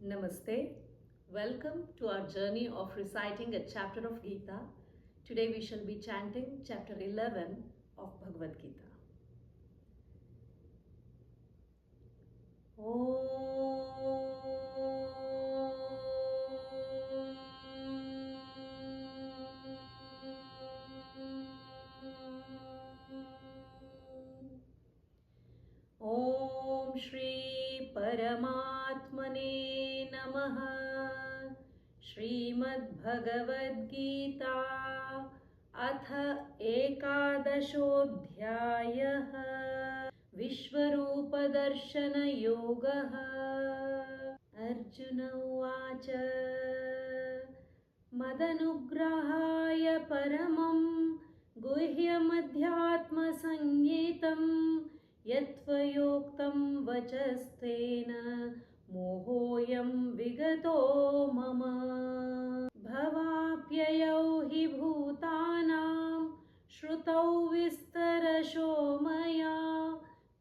Namaste. Welcome to our journey of reciting a chapter of Gita. Today we shall be chanting chapter 11 of Bhagavad Gita. ॐ श्री परमात्मने नमः। श्रीमद्भगवद्गीता अथ एकादशोऽध्यायः विश्वरूपदर्शनयोगः। अर्जुन उवाच मदनुग्रहाय परमं गुह्यमध्यात्मसंज्ञितं यत्त्वयोक्तं वचस्तेन मोहोऽयं विगतो मम। भवाप्ययौ हि भूतानां श्रुतौ विस्तरशो मया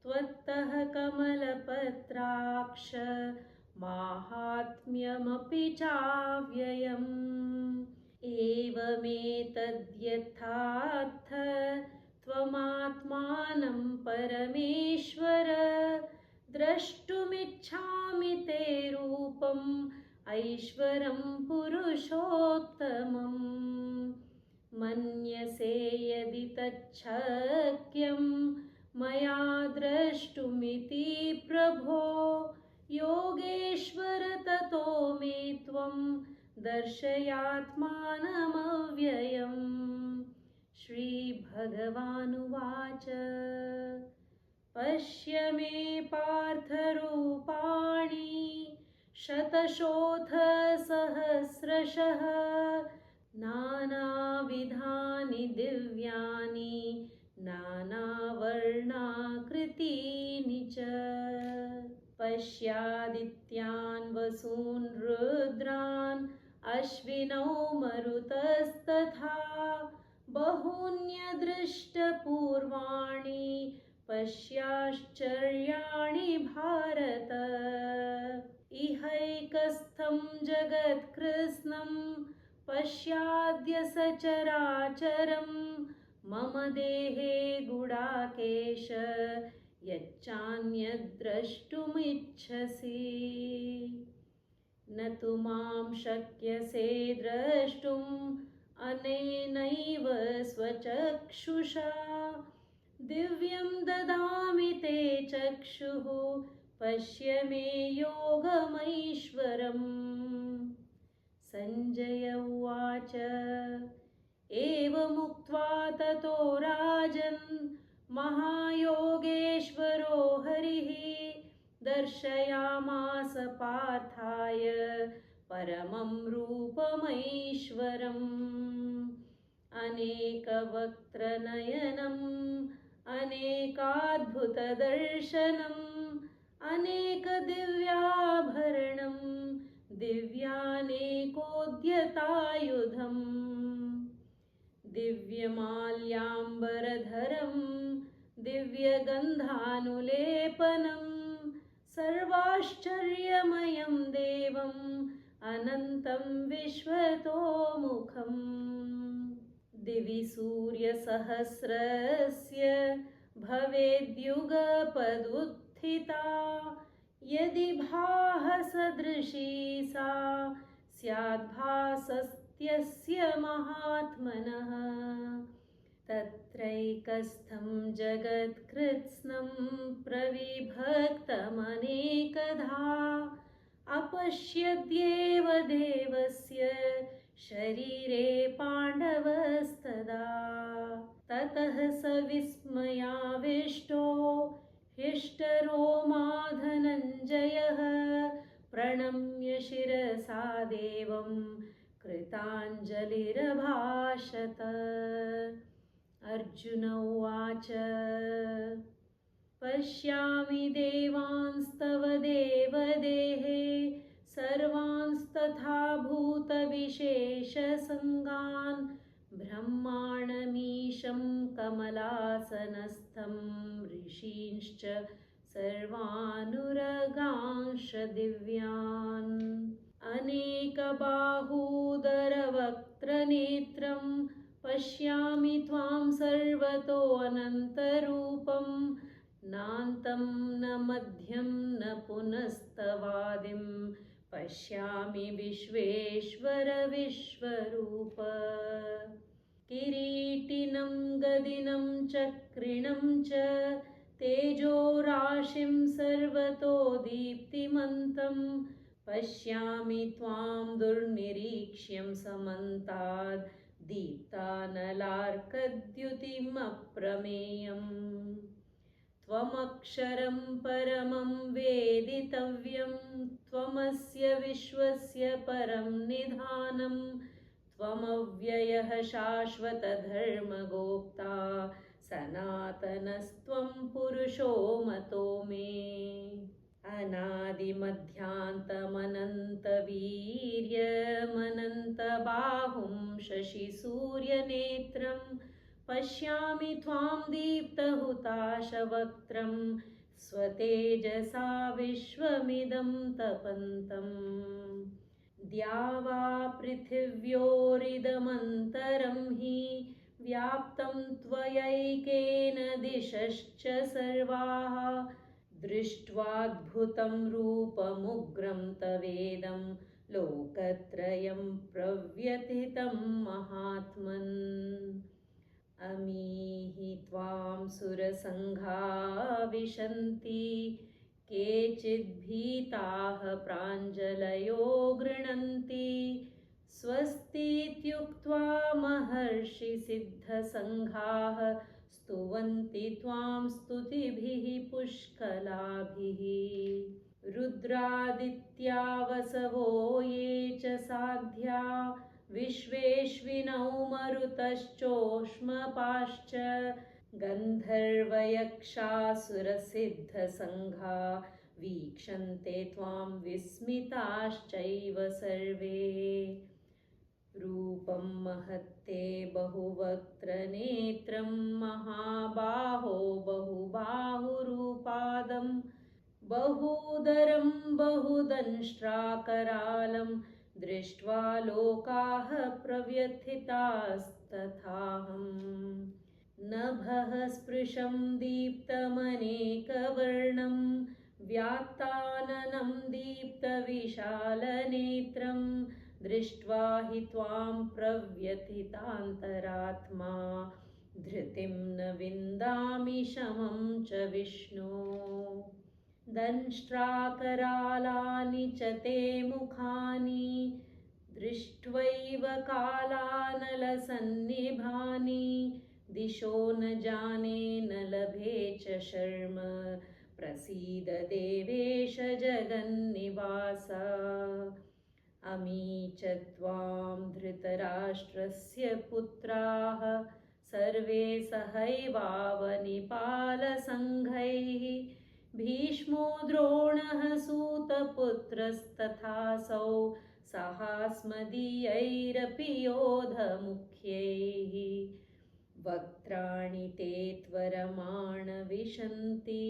त्वत्तः कमलपत्राक्ष माहात्म्यमपि चाव्ययम्। एवमेतद्यथार्थ त्वमात्मानं परमेश्वर द्रष्टुमिच्छामि ते रूपम् ऐश्वरं पुरुषोत्तमम्। मन्यसे यदि तच्छक्यं मया द्रष्टुमिति प्रभो योगेश्वर ततो मे त्वं दर्शयात्मानमव्ययम्। श्रीभगवानुवाच पश्य मे पार्थरूपाणि शतशोऽथ सहस्रशः नानाविधानि दिव्यानि नानावर्णाकृतीनि च। पश्यादित्यान् वसून् रुद्रान् अश्विनौ मरुतस्तथा बहून्यदृष्टपूर्वाणि पश्याश्चर्याणि भारत। इहैकस्थं जगत्कृत्स्नं पश्याद्य सचराचरं मम देहे गुडाकेश यच्चान्यद्द्रष्टुमिच्छसि। न तु मां शक्यसे द्रष्टुम् अनेनैव स्वचक्षुषा दिव्यं ददामि ते चक्षुः पश्य मे योगमैश्वरम्। सञ्जय उवाच एवमुक्त्वा ततो राजन् महायोगेश्वरो हरिः दर्शयामास पार्थाय परमं रूपमैश्वरम्। अनेकवक्त्रनयनम् अनेकाद्भुतदर्शनम् अनेकदिव्याभरणं दिव्यानेकोद्यतायुधम्। दिव्यमाल्याम्बरधरं दिव्यगन्धानुलेपनं सर्वाश्चर्यमयं देवम् अनन्तं विश्वतोमुखम्। दिवि सूर्यसहस्रस्य भवेद्युगपदुत्थिता यदि भाससदृशी सा स्याद्भासस्त्यस्य महात्मनः। तत्रैकस्थं जगत्कृत्स्नं प्रविभक्तमनेकधा अपश्यद्येव देवस्य शरीरे पाण्डवस्तदा। ततः स विस्मयाविष्टो हृष्टरोमा धनञ्जयः प्रणम्य शिरसा देवं कृताञ्जलिरभाषत। अर्जुन उवाच पश्यामि देवांस्तव देवदेहे सर्वांस्तथा भूतविशेषसङ्गान् ब्रह्माणमीशं कमलासनस्थं ऋषींश्च सर्वानुरगांश दिव्यान्। सहस्रबाहूदरवक्त्रनेत्रं पश्यामि त्वां सर्वतोऽनन्तरूपं नान्तं न मध्यं न पुनस्तवादिं पश्यामि विश्वेश्वर विश्वरूप। किरीटिनं गदिनं चक्रिणं च तेजोराशिं सर्वतो दीप्तिमन्तं पश्यामि त्वां दुर्निरीक्ष्यं समन्ताद् दीप्तानलार्कद्युतिमप्रमेयम्। त्वमक्षरं परमं वेदितव्यं त्वमस्य विश्वस्य परं निधानं त्वमव्ययः शाश्वतधर्मगोप्ता सनातनस्त्वं पुरुषो मतो मे। अनादिमध्यान्तमनन्तवीर्यमनन्तबाहुं शशिसूर्यनेत्रं पश्यामि त्वां दीप्तहुताशवक्त्रं स्वतेजसा विश्वमिदं तपन्तम्। द्यावा पृथिव्योरिदमन्तरं हि व्याप्तं त्वयैकेन दिशश्च सर्वाः दृष्ट्वाद्भुतं रूपमुग्रं तवेदं लोकत्रयं प्रव्यथितं महात्मन्। अमीहि त्वां सुरसङ्घा विशन्ति केचिद्भीताः प्राञ्जलयो गृह्णन्ति स्वस्तीत्युक्त्वा महर्षिसिद्धसङ्घाः स्तुवन्ति त्वां स्तुतिभिः पुष्कलाभिः। रुद्रादित्या वसवो ये च साध्या विश्वेश्विनौ मरुतश्चोष्मपाश्च गन्धर्वयक्षासुरसिद्धसङ्घा वीक्षन्ते त्वां विस्मिताश्चैव सर्वे। रूपं महत्ते बहुवक्त्रनेत्रं महाबाहो बहुबाहुरूपादं बहूदरं बहुदंष्ट्राकरालं दृष्ट्वा लोकाः प्रव्यथितास्तथाहम्। नभः स्पृशं दीप्तमनेकवर्णं व्यात्ताननं दीप्तविशालनेत्रं दृष्ट्वा हि त्वां प्रव्यथितान्तरात्मा धृतिं न विन्दामि शमं च विष्णो। दंष्ट्राकरालानि च ते मुखानि दृष्ट्वैव कालानलसन्निभानि दिशो न जाने न लभे च शर्म प्रसीद देवेश जगन्निवास। अमी च त्वां धृतराष्ट्रस्य पुत्राः सर्वे सहैवावनिपालसङ्घैः भीष्मो द्रोणः सूतपुत्रस्तथासौ सहास्मदीयैरपि योधमुख्यैः। वक्त्राणि ते त्वरमाणविशन्ति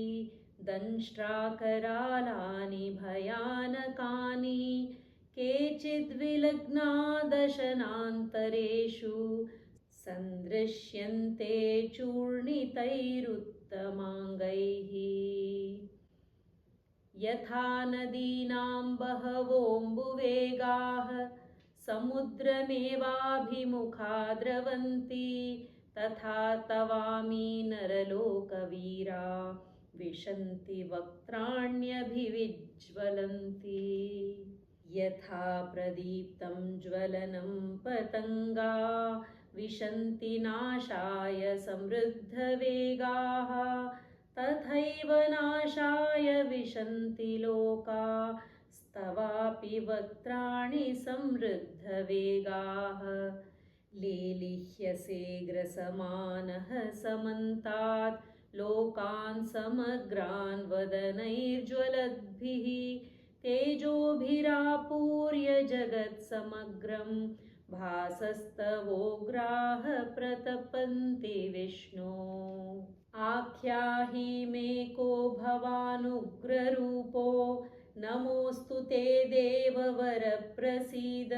दंष्ट्राकरालानि भयानकानि केचिद्विलग्ना दशनान्तरेषु सन्दृश्यन्ते चूर्णितैरुत्तमाङ्गैः। यथा नदीनां बहवोऽम्बुवेगाः समुद्रमेवाभिमुखा द्रवन्ति तथा तवामि नरलोकवीरा विशन्ति वक्त्राण्यभिविज्वलन्ति। यथा प्रदीप्तं ज्वलनं पतङ्गा विशन्ति नाशाय समृद्धवेगाः तथैव नाशाय विशन्ति लोका स्तवापि वक्त्राणि समृद्धवेगाः। लेलिह्यसे ग्रसमानः समन्तात् लोकान् समग्रान् वदनैर्ज्वलद्भिः तेजोभिरापूर्य जगत्समग्रं भासस्तवोग्राः प्रतपन्ति विष्णो। आख्याहि मे को भवानुग्ररूपो नमोऽस्तु ते देववर प्रसीद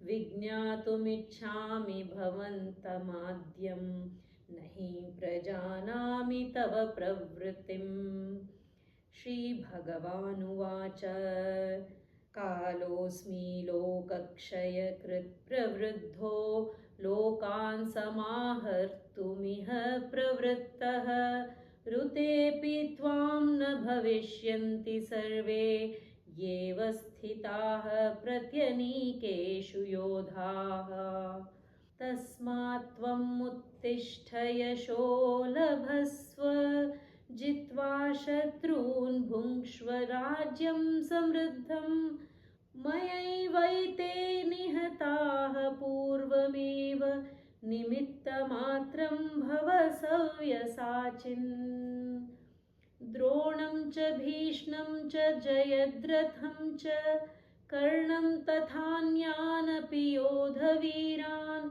विज्ञातुमिच्छामि भवन्तमाद्यं न हि प्रजानामि तव प्रवृत्तिम्। श्रीभगवानुवाच कालोऽस्मि लोकक्षयकृत् प्रवृद्धो लोकान् समाहर्तुमिह प्रवृत्तः ऋतेऽपि त्वां न भविष्यन्ति सर्वे येव स्थिताः प्रत्यनीकेषु योधाः। तस्मात् त्वम् उत्तिष्ठ यशो लभस्व जित्वा शत्रून् भुङ्क्ष्व राज्यं समृद्धं मयैवैते निहताः पूर्वमेव निमित्तमात्रं भव सव्यसाचिन्। द्रोणं च भीष्मं च जयद्रथं च कर्णं तथान्यानपि योधवीरान्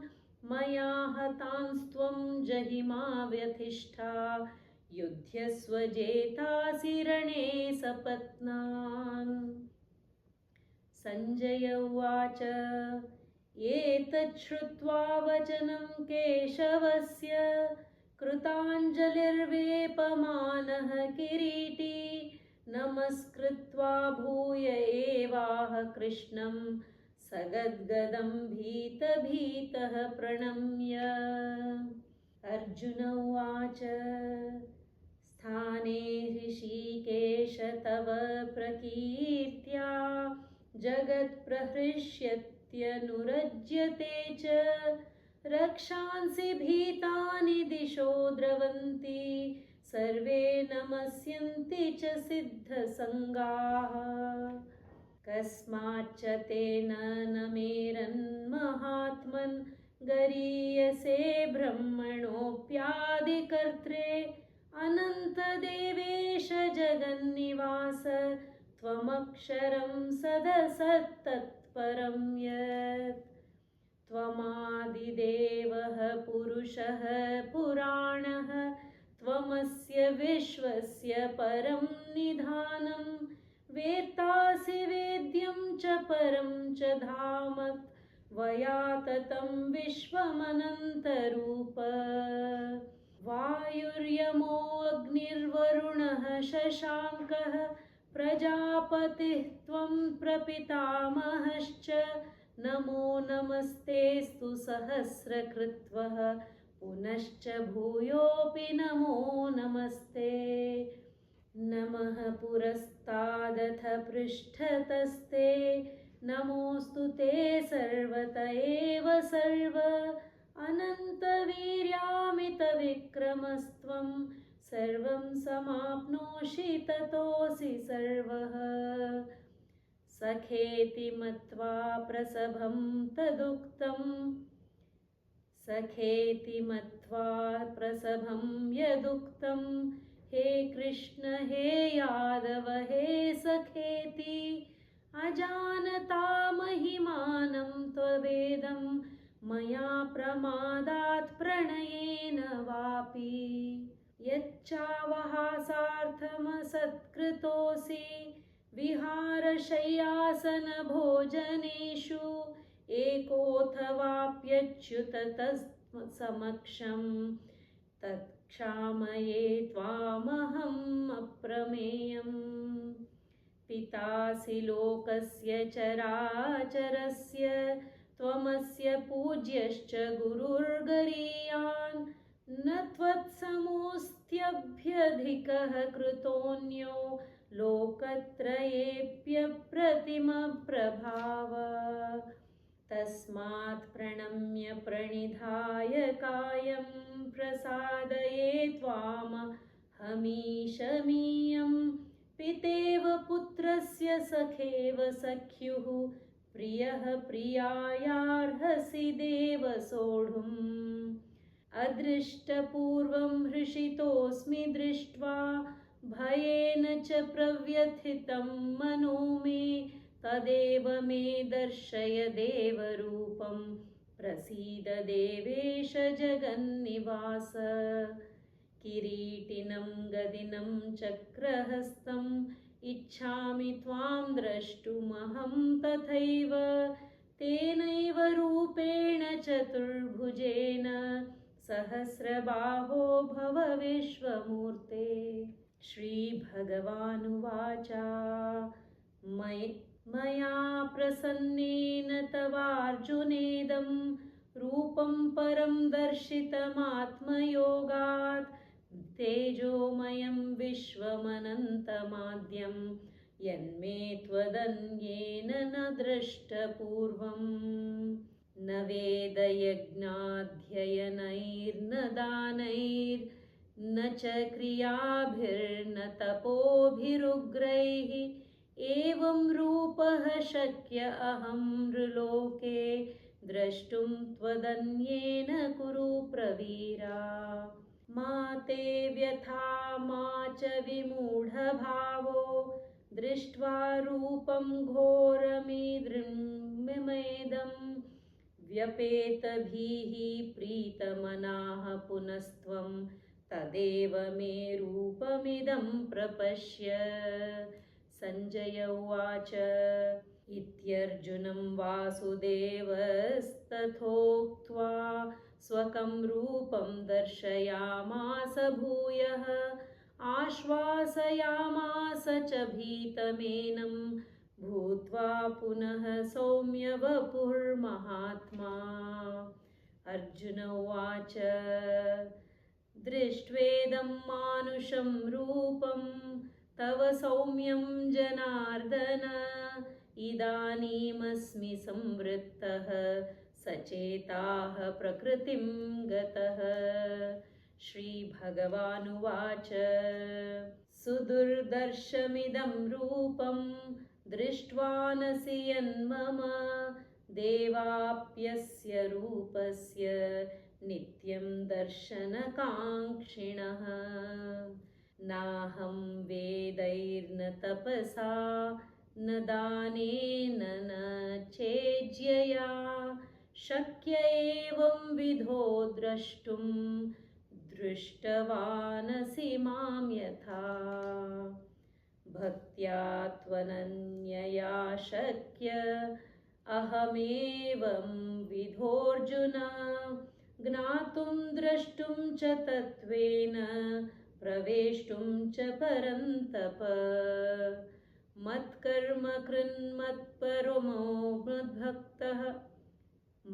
मया हतांस्त्वं जहिमा व्यथिष्ठा युध्यस्व जेतासि रणे सपत्नान्। सञ्जय उवाच एतत् श्रुत्वा वचनं केशवस्य कृताञ्जलिर्वेपमानः किरीटी नमस्कृत्वा भूय एवाह कृष्णं सगद्गदं भीतः प्रणम्य। अर्जुन उवाच स्थाने ऋषिकेश तव प्रकीर्त्या जगत्प्रहृष्यत्यनुरज्यते च रक्षांसि भीतानि दिशो द्रवन्ति सर्वे नमस्यन्ति च सिद्धसङ्गाः। कस्माच्च तेन न मेरन्महात्मन् गरीयसे ब्रह्मणोऽप्यादिकर्त्रे अनन्तदेवेश जगन्निवास त्वमक्षरं सदसत्तत्परं यत्। त्वमादिदेवः पुरुषः पुराणः त्वमस्य विश्वस्य परं निधानं वेत्तासि वेद्यं च परं च धाम त्वया ततं विश्वमनन्तरूप। वायुर्यमो अग्निर्वरुणः शशाङ्कः प्रजापतिः त्वं प्रपितामहश्च नमो नमस्तेस्तु सहस्रकृत्वः पुनश्च भूयोऽपि नमो नमस्ते। नमः पुरस्तादथ पृष्ठतस्ते नमोऽस्तु ते सर्वत एव सर्व अनन्तवीर्यामितविक्रमस्त्वं सर्वं समाप्नोषि ततोऽसि सर्वः। सखेति मत्वा प्रसभं यदुक्तं हे कृष्ण हे यादव हे सखेति अजानता महिमानं त्ववेदं मया प्रमादात् प्रणयेन वापि। यच्चावहासार्थमसत्कृतोऽसि विहारशय्यासनभोजनेषु एकोऽथवाप्यच्युत तत्समक्षं तत्क्षामये त्वामहम् अप्रमेयम्। पितासि लोकस्य चराचरस्य त्वमस्य पूज्यश्च गुरुर्गरीयान् न त्वत्समोऽस्त्यभ्यधिकः कृतोऽन्यो लोकत्रयेऽप्यप्रतिमप्रभाव। तस्मात् प्रणम्य प्रणिधाय कायं प्रसादये त्वामहमीशमीयं पितेव पुत्रस्य सखेव सख्युः प्रियः प्रियायार्हसि देव सोढुम्। अदृष्टपूर्वं हृषितोऽस्मि दृष्ट्वा भयेन च प्रव्यथितं मनो मे तदेव मे दर्शय देवरूपं प्रसीद देवेश जगन्निवास। किरीटिनं गदिनं चक्रहस्तम् इच्छामि त्वां द्रष्टुमहं तथैव तेनैव रूपेण चतुर्भुजेन सहस्रबाहो भव विश्वमूर्ते। श्रीभगवानुवाच मया प्रसन्नेन तवार्जुनेदं रूपं परं दर्शितमात्मयोगात् तेजोमयं विश्वमनन्तमाद्यं यन्मे त्वदन्येन न दृष्टपूर्वम्। न वेदयज्ञाध्ययनैर्न दानैर्न च क्रियाभिर्न तपोभिरुग्रैः एवं रूपः शक्य अहं नृलोके द्रष्टुं त्वदन्येन कुरु प्रवीरा। मा ते व्यथा मा च विमूढभावो दृष्ट्वा रूपं घोरमिदं व्यपेतभिः प्रीतमनाः पुनस्त्वं तदेव मे रूपमिदं प्रपश्य। संजय उवाच इत्यर्जुनं वासुदेवस्तथोक्त्वा स्वकं रूपं दर्शयामास भूयः आश्वासयामास च भीतमेनं भूत्वा पुनः सौम्य वपुर्महात्मा। अर्जुन उवाच दृष्ट्वेदं मानुषं रूपं तव सौम्यं जनार्दन इदानीमस्मि संवृत्तः सचेताः प्रकृतिं गतः। श्रीभगवानुवाच सुदुर्दर्शमिदं रूपं दृष्ट्वानसि यन्मम देवाप्यस्य रूपस्य नित्यं दर्शनकाङ्क्षिणः। नाहं वेदैर्न तपसा न दानेन न चेज्यया शक्य एवं विधो द्रष्टुं दृष्टवानसि मां यथा। भक्त्या त्वनन्यया शक्य अहमेवं विधोऽर्जुन ज्ञातुं द्रष्टुं च तत्त्वेन प्रवेष्टुं च परन्तप। मत्कर्म कृन्मत्परमो मद्भक्तः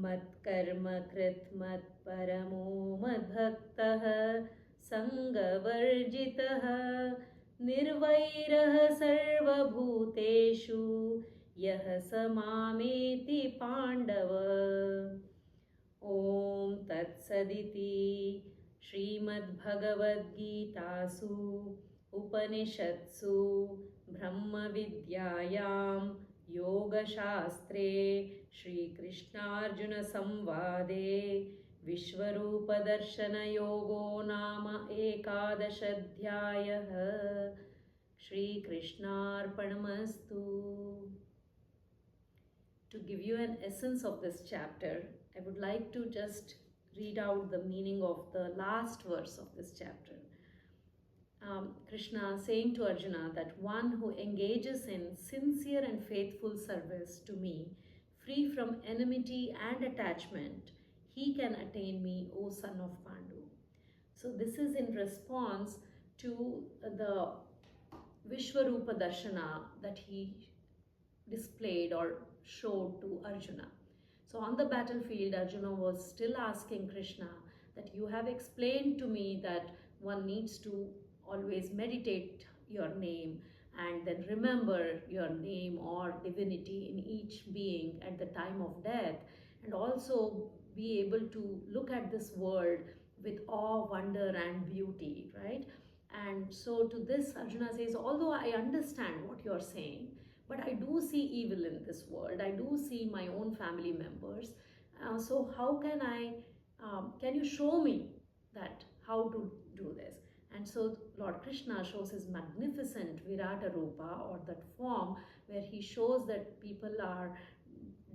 मत्कर्म कृत् मत्परमो मद्भक्तः संगवर्जितः निर्वैरः सर्वभूतेषु यः स मामेति पाण्डव। ॐ तत्सदिति श्रीमद्भगवद्गीतासु उपनिषत्सु ब्रह्मविद्यायां योगशास्त्रे श्रीकृष्णार्जुनसंवादे विश्वरूपदर्शनयोगो नाम 11th अध्यायः। श्रीकृष्णार्पणमस्तु। To give you an essence of this chapter, I would like to just read out the meaning of the last verse of this chapter. Krishna saying to Arjuna that one who engages in sincere and faithful service to me, free from enmity and attachment, he can attain me, O son of Pandu. So this is in response to the Vishwarupa Darshana that he displayed or showed to Arjuna. So on the battlefield, Arjuna was still asking Krishna that you have explained to me that one needs to always meditate your name and then remember your name or divinity in each being at the time of death, and also be able to look at this world with awe, wonder and beauty, right? And so to this Arjuna says, although I understand what you're saying, but I do see evil in this world. I do see my own family members. So how can you show me that how to do this? And so Lord Krishna shows his magnificent Virata Rupa, or that form where he shows that people are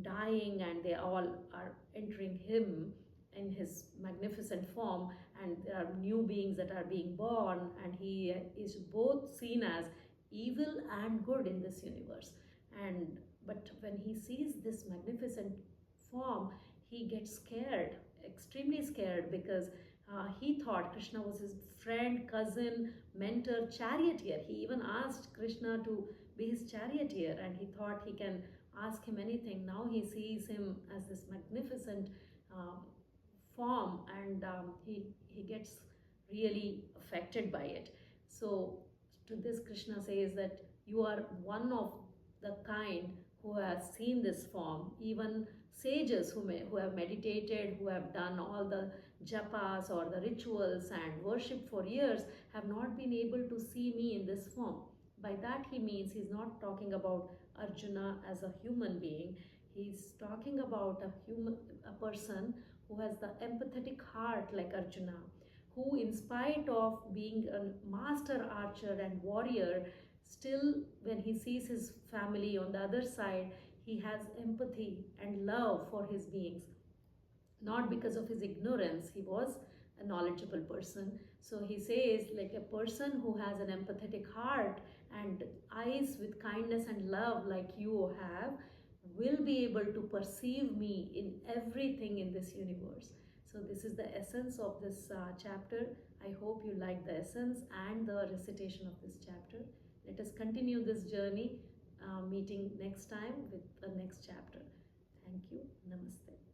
dying and they all are entering him in his magnificent form, and there are new beings that are being born, and he is both seen as evil and good in this universe. And but when he sees this magnificent form, he gets scared, extremely scared, because he thought Krishna was his friend, cousin, mentor, charioteer. He even asked Krishna to be his charioteer, and he thought he can ask him anything. Now he sees him as this magnificent um, form, and he gets really affected by it. So to this, Krishna says that you are one of the kind who has seen this form. Even sages who have meditated, who have done all the japas or the rituals and worship for years, have not been able to see me in this form. By that he means he's not talking about Arjuna as a human being. He's talking about a person who has the empathetic heart like Arjuna, who, in spite of being a master archer and warrior, still, when he sees his family on the other side, he has empathy and love for his beings. Not because of his ignorance, he was a knowledgeable person. So he says, like a person who has an empathetic heart and eyes with kindness and love, like you have, will be able to perceive me in everything in this universe. So this is the essence of this chapter. I hope you like the essence and the recitation of this chapter. Let us continue this journey, meeting next time with the next chapter. Thank you. Namaste.